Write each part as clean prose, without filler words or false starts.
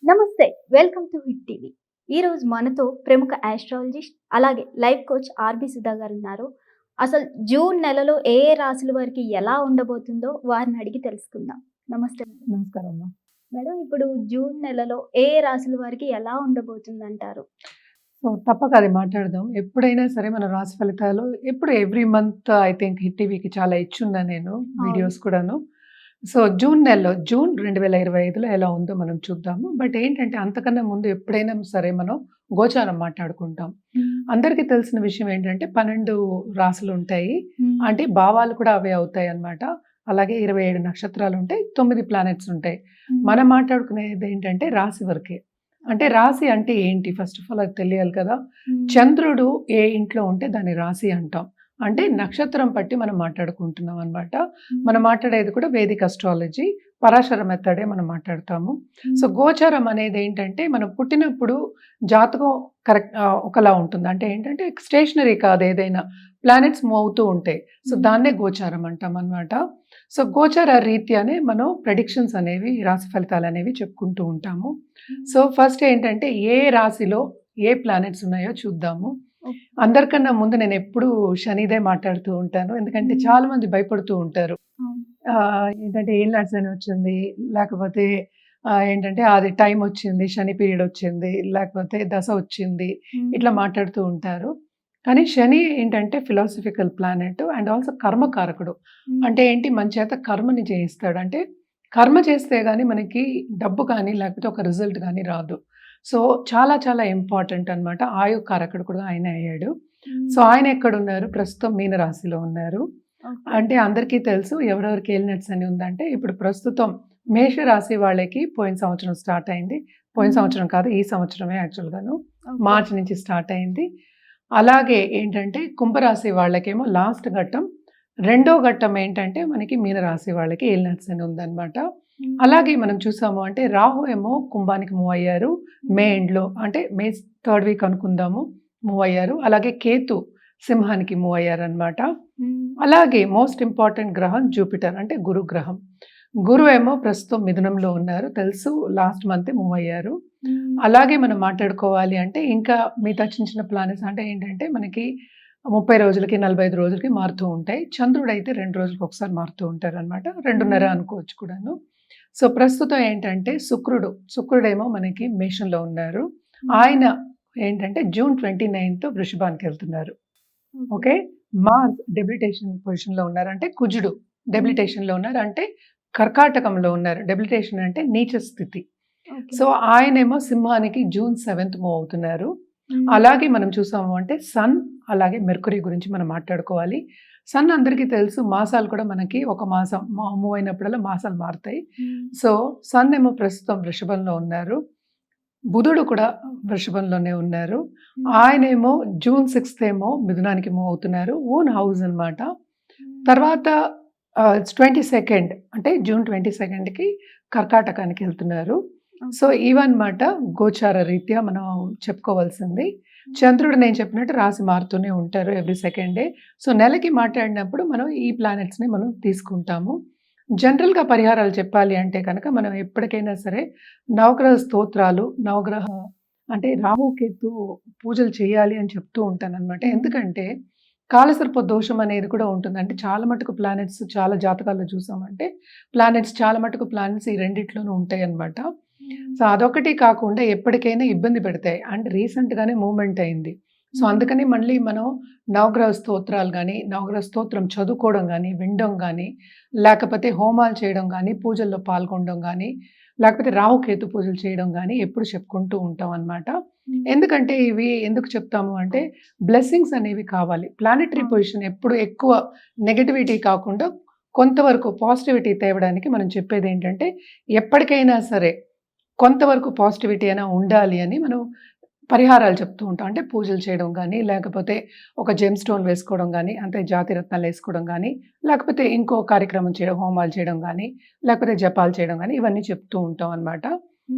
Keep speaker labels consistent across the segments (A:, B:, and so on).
A: నమస్తే. Welcome to hit TV. ఈరోజు మనతో ప్రముఖ ఆస్ట్రాలజిస్ట్ అలాగే లైఫ్ కోచ్ ఆర్‌బి సుధా గారున్నారు. అసలు జూన్ నెలలో ఏ ఏ రాశుల వారికి ఎలా ఉండబోతుందో వారిని అడిగి తెలుసుకుందాం. నమస్తే మేడం.
B: నమస్కారం అమ్మా.
A: మేడం ఇప్పుడు జూన్ నెలలో ఏ ఏ రాశుల వారికి ఎలా ఉండబోతుందంటారు?
B: తప్పక అది మాట్లాడదాం. ఎప్పుడైనా సరే మన రాశి ఫలితాలు ఎప్పుడు every month I think hit టీవీకి చాలా ఇచ్చున్నా నేను వీడియోస్ కూడాను. జూన్ నెలలో జూన్ 2025లో ఎలా ఉందో మనం చూద్దాము. బట్ ఏంటంటే అంతకన్నా ముందు ఎప్పుడైనా సరే మనం గోచారం మాట్లాడుకుంటాం. అందరికీ తెలిసిన విషయం ఏంటంటే 12 రాశులు ఉంటాయి. అంటే భావాలు కూడా అవే అవుతాయి అన్నమాట. అలాగే 27 నక్షత్రాలు ఉంటాయి. 9 ప్లానెట్స్ ఉంటాయి. మనం మాట్లాడుకునేది ఏంటంటే రాశి వరకే. అంటే రాశి అంటే ఏంటి? ఫస్ట్ ఆఫ్ ఆల్ అది తెలియాలి కదా! చంద్రుడు ఏ ఇంట్లో ఉంటే దాన్ని రాశి అంటాం. అంటే నక్షత్రం పట్టి మనం మాట్లాడుకుంటున్నాం అన్నమాట. మనం మాట్లాడేది కూడా వేదిక్ అస్ట్రాలజీ, పరాశర మెథడే మనం మాట్లాడతాము. గోచారం అనేది ఏంటంటే మనం పుట్టినప్పుడు జాతకం ఒకలా ఉంటుంది. అంటే ఏంటంటే స్టేషనరీ కాదు, ఏదైనా ప్లానెట్స్ మూవ్ అవుతూ ఉంటాయి. దాన్నే గోచారం అంటాం అన్నమాట. గోచార రీత్యానే మనం ప్రెడిక్షన్స్ అనేవి, రాశి ఫలితాలు అనేవి చెప్పుకుంటూ ఉంటాము. ఫస్ట్ ఏంటంటే ఏ రాశిలో ఏ ప్లానెట్స్ ఉన్నాయో చూద్దాము. అందరికన్నా ముందు నేను ఎప్పుడు శనిదే మాట్లాడుతూ ఉంటాను. ఎందుకంటే చాలా మంది భయపడుతూ ఉంటారు. ఏంటంటే ఏలినాటి శని వచ్చింది, లేకపోతే ఏంటంటే అది టైం వచ్చింది, శని పీరియడ్ వచ్చింది, లేకపోతే దశ వచ్చింది, ఇట్లా మాట్లాడుతూ ఉంటారు. కానీ శని ఏంటంటే ఫిలాసఫికల్ ప్లానెట్ అండ్ ఆల్సో కర్మకారకుడు. అంటే ఏంటి, మన చేత కర్మని చేయిస్తాడు. అంటే కర్మ చేస్తే గానీ మనకి డబ్బు కానీ లేకపోతే ఒక రిజల్ట్ కానీ రాదు. చాలా చాలా ఇంపార్టెంట్ అన్నమాట. ఆయు కారకుడు కూడా ఆయన అయ్యాడు. ఆయన ఎక్కడున్నారు? ప్రస్తుతం మీన రాశిలో ఉన్నారు. అంటే అందరికీ తెలుసు ఎవరెవరికి ఏలినాటి శని ఉందంటే, ఇప్పుడు ప్రస్తుతం మేష రాశి వాళ్ళకి పోయిన సంవత్సరం స్టార్ట్ అయింది. పోయిన సంవత్సరం కాదు, ఈ సంవత్సరమే యాక్చువల్‌గాను మార్చి నుంచి స్టార్ట్ అయింది. అలాగే ఏంటంటే కుంభరాశి వాళ్ళకేమో లాస్ట్ ఘట్టం, రెండో ఘట్టం ఏంటంటే మనకి మీన రాశి వాళ్ళకి ఏలినాటి శని ఉందన్నమాట. అలాగే మనం చూసాము అంటే రాహు ఏమో కుంభానికి మూవ్ అయ్యారు మే ఎండ్‌లో, అంటే మే 3rd వీక్ అనుకుందాము, మూవ్ అయ్యారు. అలాగే కేతు సింహానికి మూవ్ అయ్యారన్నమాట. అలాగే మోస్ట్ ఇంపార్టెంట్ గ్రహం జూపిటర్, అంటే గురు గ్రహం. గురు ఏమో ప్రస్తుతం మిథునంలో ఉన్నారు, తెలుసు లాస్ట్ మంత్ మూవ్ అయ్యారు. అలాగే మనం మాట్లాడుకోవాలి అంటే ఇంకా మిగతా చిన్న చిన్న ప్లానెట్స్ అంటే ఏంటంటే మనకి 30 రోజులకి 45 రోజులకి మారుతూ ఉంటాయి. చంద్రుడు అయితే 2 రోజులకు ఒకసారి మారుతూ ఉంటారన్నమాట. 2.5 అనుకోవచ్చు కూడాను. ప్రస్తుతం ఏంటంటే శుక్రుడేమో మనకి మేషంలో ఉన్నారు. ఆయన ఏంటంటే జూన్ 29th వృషభానికి వెళ్తున్నారు. ఓకే. మార్స్ డెబిలిటేషన్ పొజిషన్‌లో ఉన్నారు. అంటే కుజుడు డెబిలిటేషన్‌లో ఉన్నారు. అంటే కర్కాటకంలో ఉన్నారు. డెబిలిటేషన్ అంటే నీచ స్థితి. ఆయనేమో సింహానికి జూన్ 7th మూవ్ అవుతున్నారు. అలాగే మనం చూసాము అంటే సన్ అలాగే మెర్కురీ గురించి మనం మాట్లాడుకోవాలి. సన్ అందరికీ తెలుసు, మాసాలు కూడా మనకి ఒక మాసం మూవ్ అయినప్పుడల్లా మాసాలు మారుతాయి. సన్ ఏమో ప్రస్తుతం వృషభంలో ఉన్నారు. బుధుడు కూడా వృషభంలోనే ఉన్నారు. ఆయనేమో జూన్ 6th ఏమో మిథునానికి మూవ్ అవుతున్నారు. ఓన్ హౌస్ అన్నమాట. తర్వాత 22nd అంటే జూన్ 22కి కర్కాటకానికి వెళ్తున్నారు. ఇవన్నమాట గోచార రీత్యా మనం చెప్పుకోవాల్సింది. చంద్రుడు నేను చెప్పినట్టు రాశి మారుతూనే ఉంటారు ఎవ్రీ సెకండ్ డే. నెలకి మాట్లాడినప్పుడు మనం ఈ ప్లానెట్స్‌ని మనం తీసుకుంటాము. జనరల్‌గా పరిహారాలు చెప్పాలి అంటే కనుక మనం ఎప్పటికైనా సరే నవగ్రహ స్తోత్రాలు, నవగ్రహ అంటే రాహు, కేతు పూజలు చేయాలి అని చెప్తూ ఉంటానన్నమాట. ఎందుకంటే కాలసర్ప దోషం అనేది కూడా ఉంటుంది. అంటే చాలా మటుకు ప్లానెట్స్ చాలా జాతకాల్లో చూసామంటే చాలా మటుకు ప్లానెట్స్ ఈ రెండిట్లోనూ ఉంటాయన్నమాట. అదొకటి కాకుండా ఎప్పటికైనా ఇబ్బంది పెడతాయి. అంటే రీసెంట్‌గానే మూవ్‌మెంట్ అయింది. అందుకని మళ్ళీ మనం నవగ్రహ స్తోత్రాలు గానీ, నవగ్రహ స్తోత్రం చదువుకోవడం గానీ, వినడం గానీ, లేకపోతే హోమాలు చేయడం గానీ, పూజల్లో పాల్గొనడం గానీ, లేకపోతే రాహుకేతు పూజలు చేయడం గానీ ఎప్పుడు చెప్పుకుంటూ ఉంటాం అన్నమాట. ఎందుకంటే ఇవి ఎందుకు చెప్తాము అంటే బ్లెస్సింగ్స్ అనేవి కావాలి. ప్లానెటరీ పొజిషన్ ఎప్పుడు ఎక్కువ నెగటివిటీ కాకుండా కొంతవరకు పాజిటివిటీ తేవడానికి మనం చెప్పేది ఏంటంటే, ఎప్పటికైనా సరే కొంతవరకు పాజిటివిటీ అయినా ఉండాలి అని మనం పరిహారాలు చెప్తూ ఉంటాం. అంటే పూజలు చేయడం గానీ, లేకపోతే ఒక జెమ్ స్టోన్ వేసుకోవడం గానీ, అంటే జాతి రత్నాలు వేసుకోవడం గానీ, లేకపోతే ఇంకో కార్యక్రమం చేయడం, హోమాలు చేయడం గానీ, లేకపోతే జపాలు చేయడం గానీ, ఇవన్నీ చెప్తూ ఉంటాం అన్నమాట.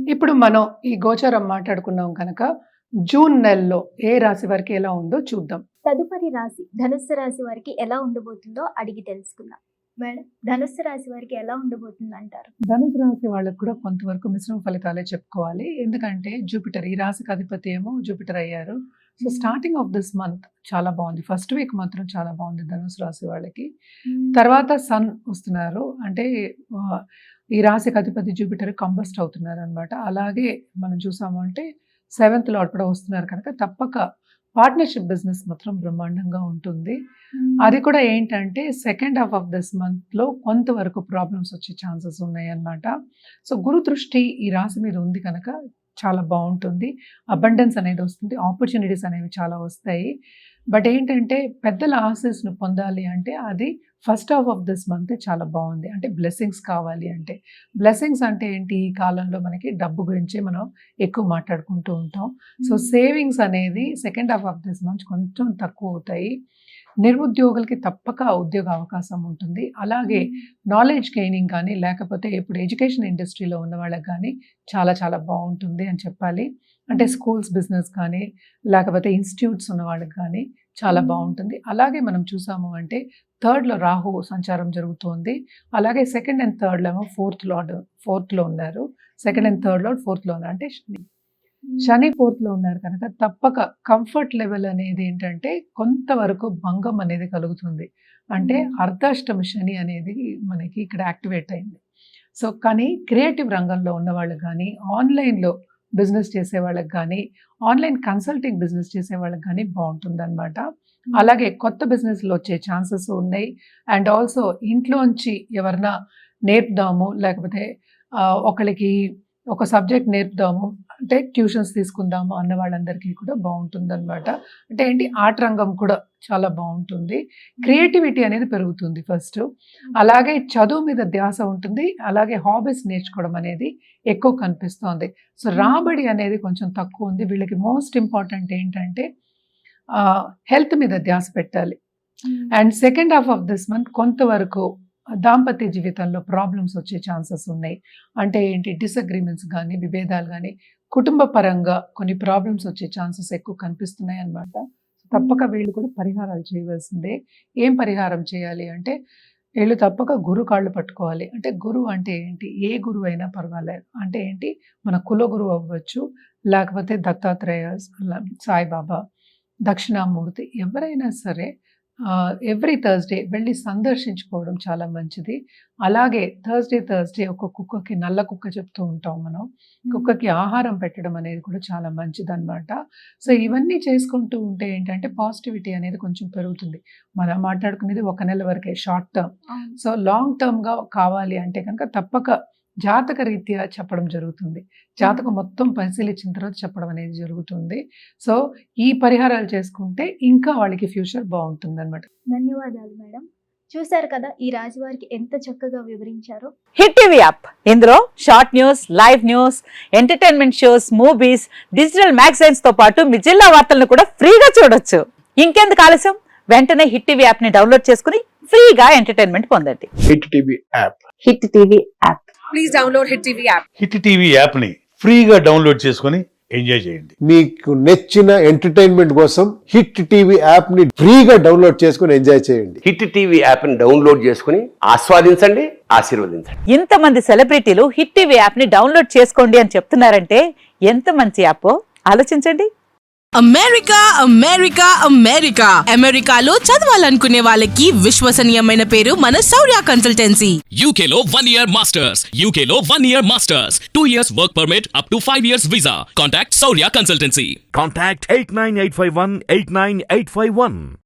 B: ఇప్పుడు మనం ఈ గోచారం మాట్లాడుకున్నాం కనుక జూన్ నెలలో ఏ రాశి వారికి ఎలా ఉందో చూద్దాం.
A: తదుపరి రాశి ధనుస్సు రాశి వారికి ఎలా ఉండబోతుందో అడిగి తెలుసుకుందాం. మేడం ధనుస్సు రాశి వారికి ఎలా ఉండబోతుంది అంటారు?
B: ధనుసు రాశి వాళ్ళకి కూడా కొంతవరకు మిశ్రమ ఫలితాలే చెప్పుకోవాలి. ఎందుకంటే జూపిటర్, ఈ రాశికి అధిపతి ఏమో జూపిటర్ అయ్యారు. So starting of this month చాలా బాగుంది. ఫస్ట్ వీక్ మాత్రం చాలా బాగుంది ధనుసు రాశి వాళ్ళకి. తర్వాత సన్ వస్తున్నారు, అంటే ఈ రాశికి అధిపతి జూపిటర్ కంబస్ట్ అవుతున్నారు అనమాట. అలాగే మనం చూసాము అంటే 7th లార్డ్ కూడా వస్తున్నారు కనుక తప్పక పార్ట్నర్షిప్ బిజినెస్ మాత్రం బ్రహ్మాండంగా ఉంటుంది. అది కూడా ఏంటంటే సెకండ్ హాఫ్ ఆఫ్ దిస్ మంత్లో కొంతవరకు ప్రాబ్లమ్స్ వచ్చే ఛాన్సెస్ ఉన్నాయి అన్నమాట. సో గురు దృష్టి ఈ రాశి మీద ఉంది కనుక చాలా బాగుంటుంది. అబండెన్స్ అనేది వస్తుంది, ఆపర్చునిటీస్ అనేవి చాలా వస్తాయి. బట్ ఏంటంటే పెద్దల ఆశీస్సును పొందాలి అంటే అది first half of this month చాలా బాగుంది. అంటే బ్లెస్సింగ్స్ కావాలి అంటే, బ్లెస్సింగ్స్ అంటే ఏంటి, ఈ కాలంలో మనకి డబ్బు గురించే మనం ఎక్కువ మాట్లాడుకుంటూ ఉంటాం. సో సేవింగ్స్ అనేది second half of this month కొంచెం తక్కువ అవుతాయి. నిరుద్యోగులకి తప్పక ఉద్యోగ అవకాశం ఉంటుంది. అలాగే నాలెడ్జ్ గెయినింగ్ కానీ లేకపోతే ఇప్పుడు ఎడ్యుకేషన్ ఇండస్ట్రీలో ఉన్న వాళ్ళకి కానీ చాలా చాలా బాగుంటుంది అని చెప్పాలి. అంటే స్కూల్స్ బిజినెస్ కానీ లేకపోతే ఇన్స్టిట్యూట్స్ ఉన్న వాళ్ళకి కానీ చాలా బాగుంటుంది. అలాగే మనం చూసాము అంటే 3rd లో రాహు సంచారం జరుగుతోంది. అలాగే 2nd and 3rd ఏమో 4th లో ఉన్నారు. 2nd and 3rd lord 4th లో ఉన్నారు, అంటే శని 4th లో ఉన్నారు కనుక తప్పక కంఫర్ట్ లెవెల్ అనేది ఏంటంటే కొంతవరకు భంగం అనేది కలుగుతుంది. అంటే అర్ధాష్టమ శని అనేది మనకి ఇక్కడ యాక్టివేట్ అయింది. సో కానీ క్రియేటివ్ రంగంలో ఉన్న వాళ్ళకి కానీ, ఆన్లైన్లో బిజినెస్ చేసే వాళ్ళకి కానీ, ఆన్లైన్ కన్సల్టింగ్ బిజినెస్ చేసే వాళ్ళకి కానీ బాగుంటుంది అనమాట. అలాగే కొత్త బిజినెస్లు వచ్చే ఛాన్సెస్ ఉన్నాయి. అండ్ ఆల్సో ఇంట్లోంచి ఎవరన్నా నేర్పుదాము లేకపోతే ఒకళ్ళకి ఒక సబ్జెక్ట్ నేర్పుదాము అంటే ట్యూషన్స్ తీసుకుందాము అన్న వాళ్ళందరికీ కూడా బాగుంటుంది అనమాట. అంటే ఏంటి, ఆర్ట్ రంగం కూడా చాలా బాగుంటుంది. క్రియేటివిటీ అనేది పెరుగుతుంది ఫస్ట్. అలాగే చదువు మీద ధ్యాస ఉంటుంది. అలాగే హాబీస్ నేర్చుకోవడం అనేది ఎక్కువ కనిపిస్తోంది. సో రాబడి అనేది కొంచెం తక్కువ ఉంది వీళ్ళకి. మోస్ట్ ఇంపార్టెంట్ ఏంటంటే హెల్త్ మీద ధ్యాస పెట్టాలి. And second half of this month కొంతవరకు దాంపత్య జీవితంలో ప్రాబ్లమ్స్ వచ్చే ఛాన్సెస్ ఉన్నాయి. అంటే ఏంటి, డిసగ్రిమెంట్స్ కానీ విభేదాలు కానీ కుటుంబ పరంగా కొన్ని ప్రాబ్లమ్స్ వచ్చే ఛాన్సెస్ ఎక్కువ కనిపిస్తున్నాయి అన్నమాట. తప్పక వీళ్ళు కూడా పరిహారాలు చేయవలసిందే. ఏం పరిహారం చేయాలి అంటే వీళ్ళు తప్పక గురు కాళ్ళు పట్టుకోవాలి. అంటే గురువు అంటే ఏంటి, ఏ గురువు అయినా పర్వాలేదు. అంటే ఏంటి, మన కుల గురువు అవ్వచ్చు, లేకపోతే దత్తాత్రేయ, సాయిబాబా, దక్షిణామూర్తి, ఎవరైనా సరే ఎవ్రీ థర్స్డే వెళ్ళి సందర్శించుకోవడం చాలా మంచిది. అలాగే థర్స్డే ఒక కుక్కకి, నల్ల కుక్క చెప్తూ ఉంటాం మనం, కుక్కకి ఆహారం పెట్టడం అనేది కూడా చాలా మంచిది అనమాట. సో ఇవన్నీ చేసుకుంటూ ఉంటే ఏంటంటే పాజిటివిటీ అనేది కొంచెం పెరుగుతుంది. మనం మాట్లాడుకునేది 1 నెల వరకే, షార్ట్ టర్మ్. సో లాంగ్ టర్మ్గా కావాలి అంటే కనుక తప్పక జాతక రీత్యా చెప్పడం జరుగుతుంది. జాతకం మొత్తం పరిశీలించిన తర్వాత చెప్పడం అనేది జరుగుతుంది. సో ఈ పరిహారాలు చేసుకుంటే ఇంకా వాళ్ళకి ఫ్యూచర్ బాగుంటుంది అనమాట.
A: ధన్యవాదాలు మేడం. చూశారు కదా ఈ రాశి వారికి ఎంత చక్కగా వివరించారో.
C: హిట్ టీవీ యాప్, ఇందులో short news, live news, entertainment shows, movies, digital magazines తో పాటు మీ జిల్లా వార్తలను కూడా ఫ్రీగా చూడొచ్చు. ఇంకెందుకు ఆలస్యం, వెంటనే హిట్ టీవీ యాప్ ని డౌన్లోడ్ చేసుకుని ఫ్రీగా ఎంటర్టైన్మెంట్ పొందండి.
D: Hit TV app.
C: Hit TV app.
E: Please download hit TV app.
F: Hit TV యాప్ని ఫ్రీగా డౌన్లోడ్ చేసుకొని ఎంజాయ్ చేయండి.
D: మీకు నచ్చిన ఎంటర్టైన్మెంట్ కోసం హిట్ టీవీ యాప్ ని ఫ్రీగా డౌన్లోడ్ చేసుకొని ఎంజాయ్ చేయండి.
G: హిట్ టీవీ యాప్ని డౌన్లోడ్ చేసుకుని ఆస్వాదించండి, ఆశీర్వదించండి.
C: ఇంతమంది సెలబ్రిటీలు హిట్ టీవీ యాప్ ని డౌన్లోడ్ చేసుకోండి అని చెప్తున్నారంటే ఎంత మంచి యాప్ ఆలోచించండి.
E: అమెరికా అమెరికా అమెరికా అమెరికాలో చదవాలనుకునే వాళ్ళకి విశ్వసనీయమైన పేరు మన శౌర్య కన్సల్టెన్సీ.
H: UK లో 1 year masters. UK లో 1 year masters. 2 years work permit up to 5 years visa. Contact Saurya Consultancy.
I: Contact 89851 89851.